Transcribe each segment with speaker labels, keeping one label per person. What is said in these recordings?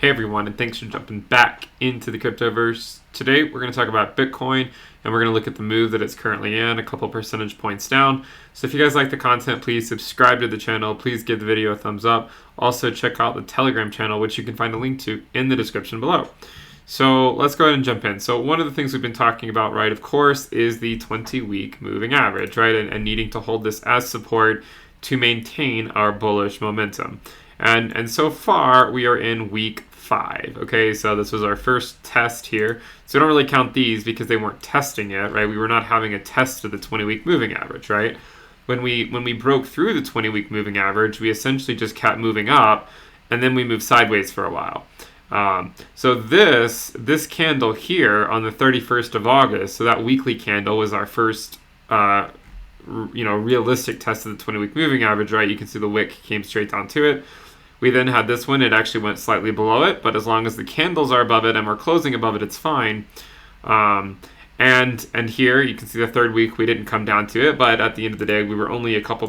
Speaker 1: Hey everyone, and thanks for jumping back into the cryptoverse. Today we're going to talk about Bitcoin, and we're going to look at the move that it's currently in, a couple percentage points down. So if you guys like the content, please subscribe to the channel. Please give the video a thumbs up. Also check out the Telegram channel, which you can find a link to in the description below. So let's go ahead and jump in. So one of the things we've been talking about, right, of course, is the 20-week moving average, right, and needing to hold this as support to maintain our bullish momentum. And so far, we are in week 5. Okay, so this was our first test here. So we don't really count these because they weren't testing yet, right? We were not having a test of the 20-week moving average, right? When we broke through the 20-week moving average, we essentially just kept moving up, and then we moved sideways for a while. So this candle here on the 31st of August, so that weekly candle was our first realistic test of the 20-week moving average, right? You can see the wick came straight down to it. We then had this one. It actually went slightly below it, but as long as the candles are above it and we're closing above it, it's fine. And here you can see the third week we didn't come down to it, but at the end of the day we were only a couple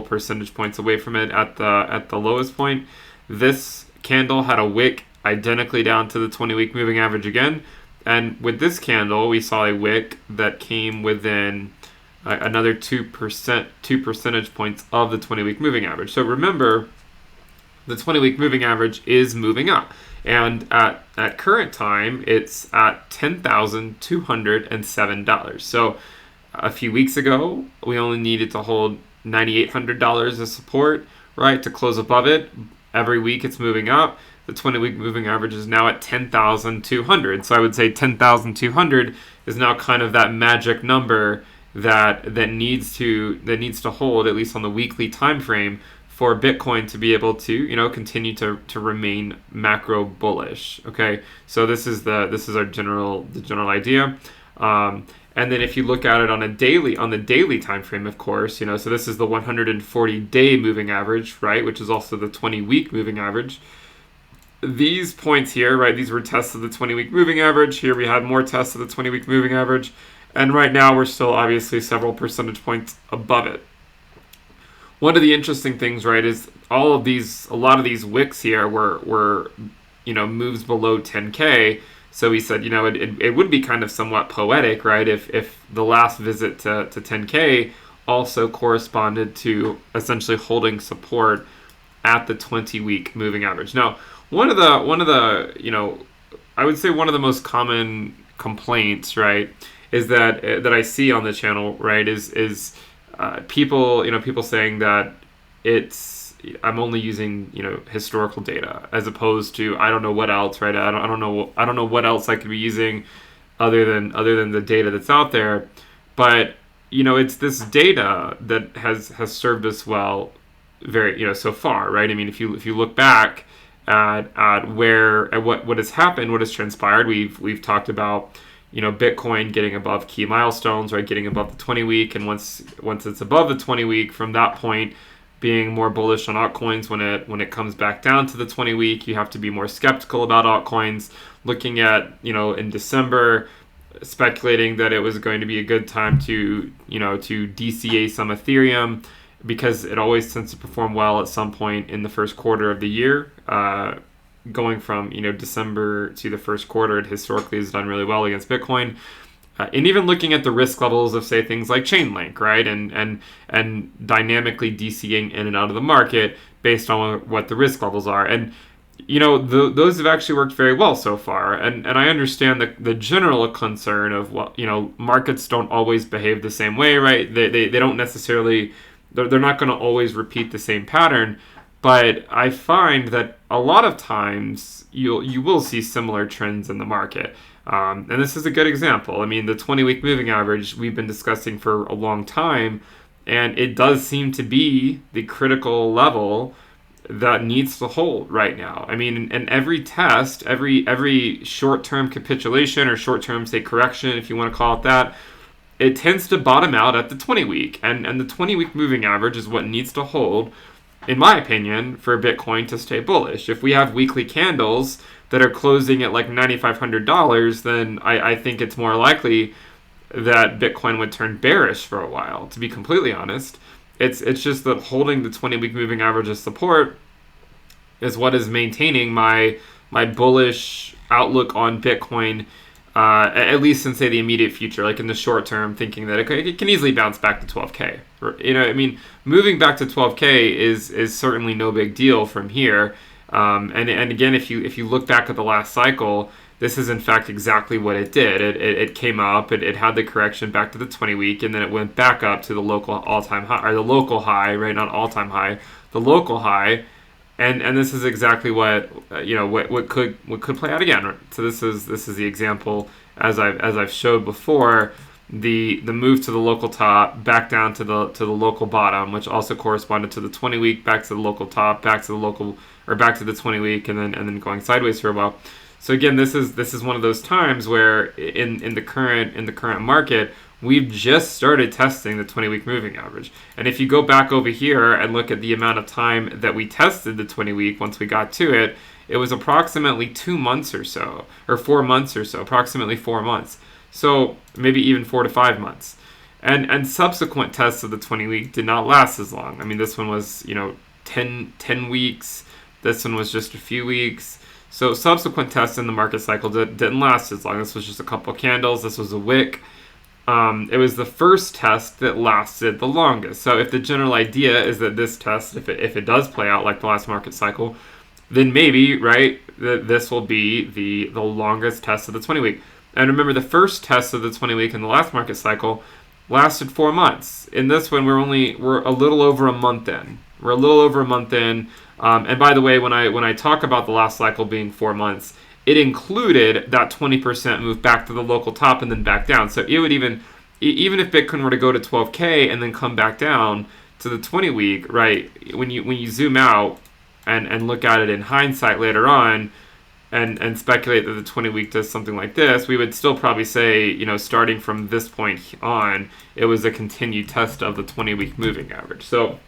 Speaker 1: percentage points away from it at the lowest point. This candle had a wick identically down to the 20-week moving average again, and with this candle we saw a wick that came within another 2 percentage points of the 20-week moving average. So remember, the 20-week moving average is moving up, and at current time it's at $10,207. So a few weeks ago we only needed to hold $9,800 as support, right, to close above it. Every week it's moving up. The 20-week moving average is now at 10,200. So I would say 10,200 is now kind of that magic number that needs to hold, at least on the weekly time frame, for Bitcoin to be able to, continue to remain macro bullish. Okay, so this is our general idea. And then if you look at it on the daily time frame, of course, so this is the 140-day moving average, right, which is also the 20-week moving average. These points here, right, these were tests of the 20-week moving average. Here we had more tests of the 20-week moving average, and right now we're still obviously several percentage points above it. One of the interesting things, right, is a lot of these wicks here were moves below 10K. So we said, it would be kind of somewhat poetic, right, if the last visit to 10K also corresponded to essentially holding support at the 20-week moving average. Now, one of the I would say one of the most common complaints, right, is that I see on the channel, right, is people saying that I'm only using historical data as opposed to I don't know what else, right? I don't know what else I could be using other than the data that's out there. But it's this data that has served us well very so far, right? I mean, if you look back at what has happened, what has transpired, we've talked about Bitcoin getting above key milestones, right? Getting above the 20-week, and once it's above the 20-week, from that point, being more bullish on altcoins. When it comes back down to the 20-week, you have to be more skeptical about altcoins. Looking at in December, speculating that it was going to be a good time to DCA some Ethereum because it always tends to perform well at some point in the first quarter of the year. Going from December to the first quarter, it historically has done really well against Bitcoin, and even looking at the risk levels of say things like Chainlink, right, and dynamically DCing in and out of the market based on what the risk levels are, and those have actually worked very well so far, and I understand the general concern of markets don't always behave the same way, right? They don't necessarily, they're not going to always repeat the same pattern. But I find that a lot of times you will see similar trends in the market. And this is a good example. I mean, the 20-week moving average we've been discussing for a long time, and it does seem to be the critical level that needs to hold right now. I mean, in every test, every short-term capitulation or short-term, say, correction, if you want to call it that, it tends to bottom out at the 20-week. And the 20-week moving average is what needs to hold, in my opinion, for Bitcoin to stay bullish. If we have weekly candles that are closing at like $9,500, then I think it's more likely that Bitcoin would turn bearish for a while, to be completely honest. It's just that holding the 20-week moving average as support is what is maintaining my my bullish outlook on Bitcoin, at least in say the immediate future, like in the short term, thinking that it can easily bounce back to 12K. Moving back to 12K is certainly no big deal from here. And again, if you look back at the last cycle, this is in fact exactly what it did. It came up, it had the correction back to the 20-week, and then it went back up to the local all-time high, or the local high, right? Not all-time high, the local high. And this is exactly what could play out again. Right? So this is the example as I've showed before, the move to the local top back down to the local bottom, which also corresponded to the 20-week, back to the local top, back to the 20-week, and then going sideways for a while. So again, this is one of those times where in the current market, we've just started testing the 20-week moving average. And if you go back over here and look at the amount of time that we tested the 20-week once we got to it, it was approximately 2 months or so, or 4 months or so, approximately 4 months. So maybe even 4 to 5 months. And subsequent tests of the 20-week did not last as long. I mean, this one was 10 weeks. This one was just a few weeks. So subsequent tests in the market cycle didn't last as long. This was just a couple candles. This was a wick. It was the first test that lasted the longest. So if the general idea is that this test, if it does play out like the last market cycle, then maybe, right, this will be the longest test of the 20-week. And remember, the first test of the 20-week in the last market cycle lasted 4 months. In this one, we're a little over a month in. We're a little over a month in. And by the way, when I talk about the last cycle being 4 months, it included that 20% move back to the local top and then back down. So it would even if Bitcoin were to go to 12K and then come back down to the 20-week, right? When you zoom out and look at it in hindsight later on, and speculate that the 20-week does something like this, we would still probably say, starting from this point on, it was a continued test of the 20-week moving average. So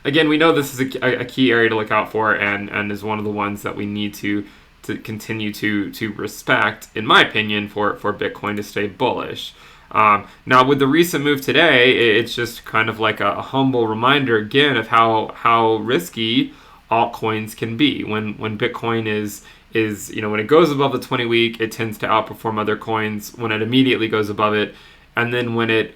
Speaker 1: again, we know this is a key area to look out for, and is one of the ones that we need to continue to respect, in my opinion, for Bitcoin to stay bullish. Now, with the recent move today, it's just kind of like a humble reminder again of how risky altcoins can be. When Bitcoin is when it goes above the 20-week, it tends to outperform other coins. When it immediately goes above it, and then when it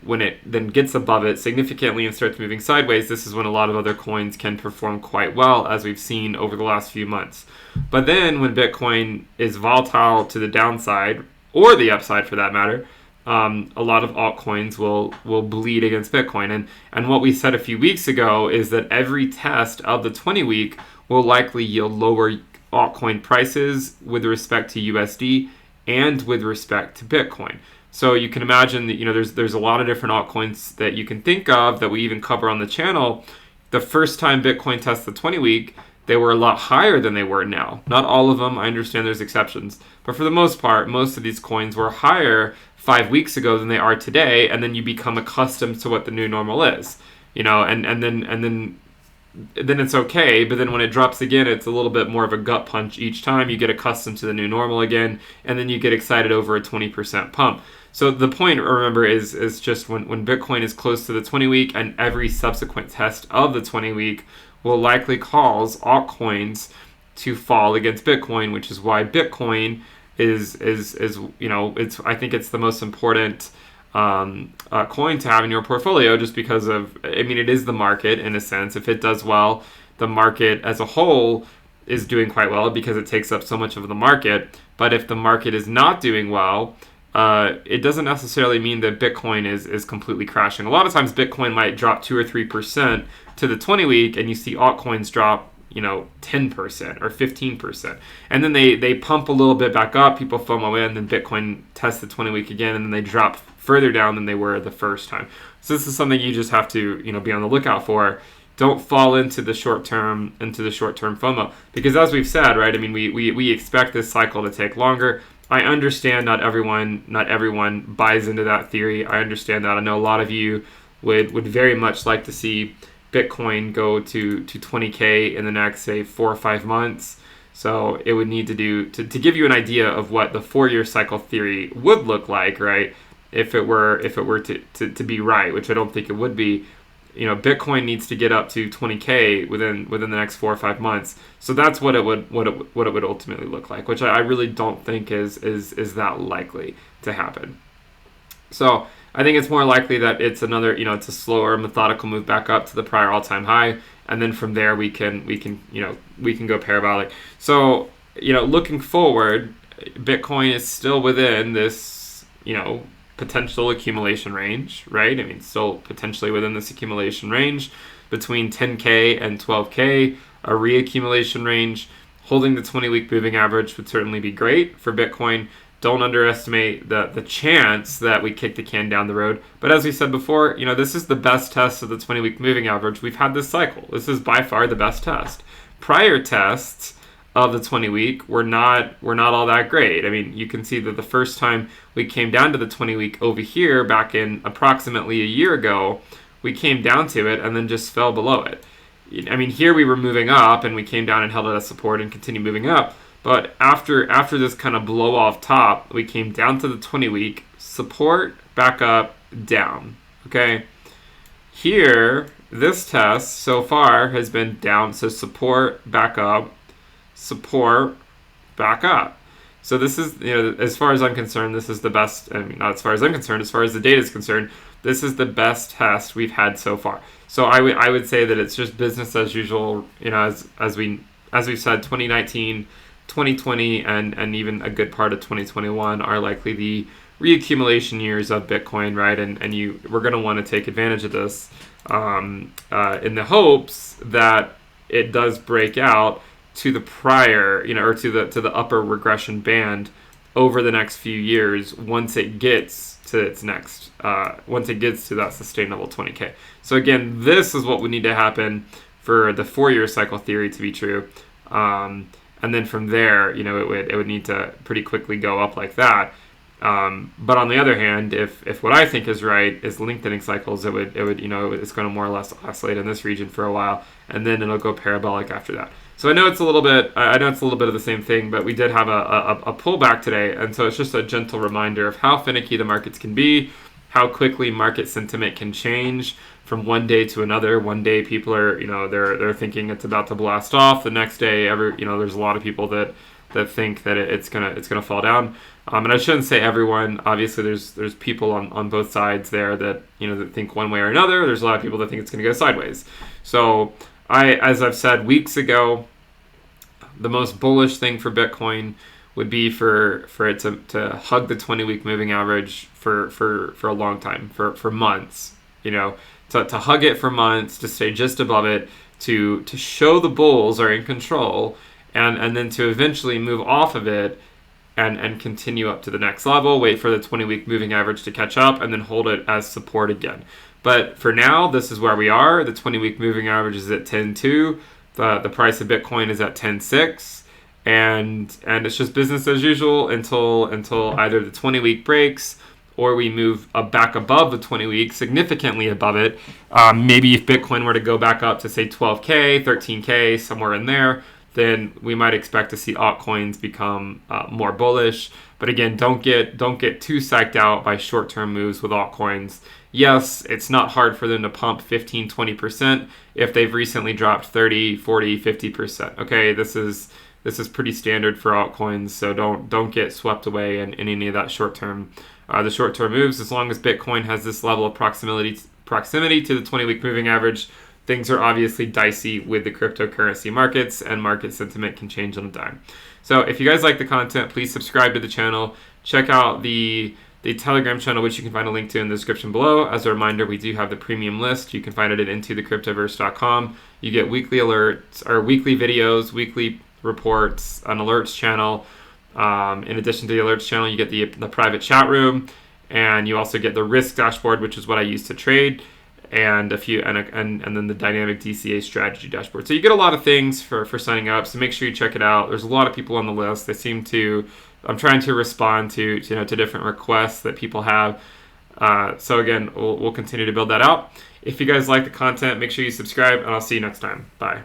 Speaker 1: then gets above it significantly and starts moving sideways, this is when a lot of other coins can perform quite well, as we've seen over the last few months. But then when Bitcoin is volatile to the downside, or the upside for that matter, a lot of altcoins will bleed against Bitcoin. And what we said a few weeks ago is that every test of the 20-week will likely yield lower altcoin prices with respect to USD and with respect to Bitcoin. So you can imagine that there's a lot of different altcoins that you can think of that we even cover on the channel. The first time Bitcoin tested the 20-week, they were a lot higher than they were now. Not all of them, I understand there's exceptions, but for the most part, most of these coins were higher 5 weeks ago than they are today, and then you become accustomed to what the new normal is, and then it's okay. But then when it drops again, it's a little bit more of a gut punch each time. You get accustomed to the new normal again, and then you get excited over a 20% pump. So the point, remember, is just when Bitcoin is close to the 20-week, and every subsequent test of the 20-week will likely cause altcoins to fall against Bitcoin, which is why Bitcoin is I think it's the most important coin to have in your portfolio, just because it is the market in a sense. If it does well, the market as a whole is doing quite well because it takes up so much of the market. But if the market is not doing well, it doesn't necessarily mean that Bitcoin is completely crashing. A lot of times Bitcoin might drop 2 or 3% to the 20-week, and you see altcoins drop 10% or 15%. And then they pump a little bit back up, people FOMO in, then Bitcoin tests the 20-week again, and then they drop further down than they were the first time. So this is something you just have to be on the lookout for. Don't fall into the short-term FOMO, because as we've said, right, I mean, we expect this cycle to take longer. I understand not everyone buys into that theory. I understand that. I know a lot of you would very much like to see Bitcoin go to 20K in the next, say, 4 or 5 months. So it would need to give you an idea of what the 4-year cycle theory would look like, right? If it were to be right, which I don't think it would be. Bitcoin needs to get up to 20K within the next 4 or 5 months. So that's what it would ultimately look like, which I really don't think is that likely to happen. So I think it's more likely that it's another, it's a slower, methodical move back up to the prior all-time high, and then from there we can go parabolic. So looking forward, Bitcoin is still within this potential accumulation range, right? I mean, still potentially within this accumulation range between 10K and 12K, a reaccumulation range. Holding the 20-week moving average would certainly be great for Bitcoin. Don't underestimate the chance that we kick the can down the road. But as we said before, this is the best test of the 20-week moving average we've had this cycle. This is by far the best test. Prior tests of the 20-week were not all that great. I mean, you can see that the first time we came down to the 20-week over here back in approximately a year ago, we came down to it and then just fell below it. I mean, here we were moving up and we came down and held it as support and continued moving up. But after this kind of blow off top, we came down to the 20-week, support, back up, down. Okay? Here, this test so far has been down, so support, back up, support, back up. So this is, as far as I'm concerned, this is the best. I mean, not as far as I'm concerned, as far as the data is concerned, this is the best test we've had so far. So I would say that it's just business as usual. As we've said, 2019, 2020, and even a good part of 2021 are likely the reaccumulation years of Bitcoin, right? And we're going to want to take advantage of this in the hopes that it does break out to the prior, or to the upper regression band over the next few years once it gets to its next, once it gets to that sustainable 20K. So again, this is what would need to happen for the 4-year cycle theory to be true. And then from there, it would need to pretty quickly go up like that. But on the other hand, if what I think is right is lengthening cycles, it's going to more or less oscillate in this region for a while, and then it'll go parabolic after that. So I know it's a little bit of the same thing, but we did have a pullback today, and so it's just a gentle reminder of how finicky the markets can be, how quickly market sentiment can change from one day to another. One day people are, they're thinking it's about to blast off. The next day, there's a lot of people that think that it's gonna fall down. And I shouldn't say everyone. Obviously, there's people on both sides there that that think one way or another. There's a lot of people that think it's gonna go sideways. So as I've said weeks ago, the most bullish thing for Bitcoin would be for it to hug the 20-week moving average for a long time, for months. To hug it for months, to stay just above it, to show the bulls are in control, and then to eventually move off of it and continue up to the next level, wait for the 20-week moving average to catch up, and then hold it as support again. But for now, this is where we are. The 20-week moving average is at 10.2. The price of Bitcoin is at 10.6. And it's just business as usual until either the 20-week breaks or we move back above the 20-week, significantly above it. Maybe if Bitcoin were to go back up to, say, 12K, 13K, somewhere in there, then we might expect to see altcoins become more bullish. But again, don't get too psyched out by short-term moves with altcoins. Yes, it's not hard for them to pump 15, 20% if they've recently dropped 30, 40, 50%. Okay, this is pretty standard for altcoins, so don't get swept away in any of that short-term moves. As long as Bitcoin has this level of proximity to the 20-week moving average, things are obviously dicey with the cryptocurrency markets, and market sentiment can change on a dime. So if you guys like the content, please subscribe to the channel. Check out the Telegram channel, which you can find a link to in the description below. As a reminder, we do have the premium list. You can find it at intothecryptoverse.com. You get weekly alerts, or weekly videos, weekly reports, an alerts channel. In addition to the alerts channel, you get the private chat room, and you also get the risk dashboard, which is what I use to trade, and then the dynamic DCA strategy dashboard. So you get a lot of things for signing up. So make sure you check it out. There's a lot of people on the list. I'm trying to respond to different requests that people have. So again, we'll continue to build that out. If you guys like the content, make sure you subscribe, and I'll see you next time. Bye.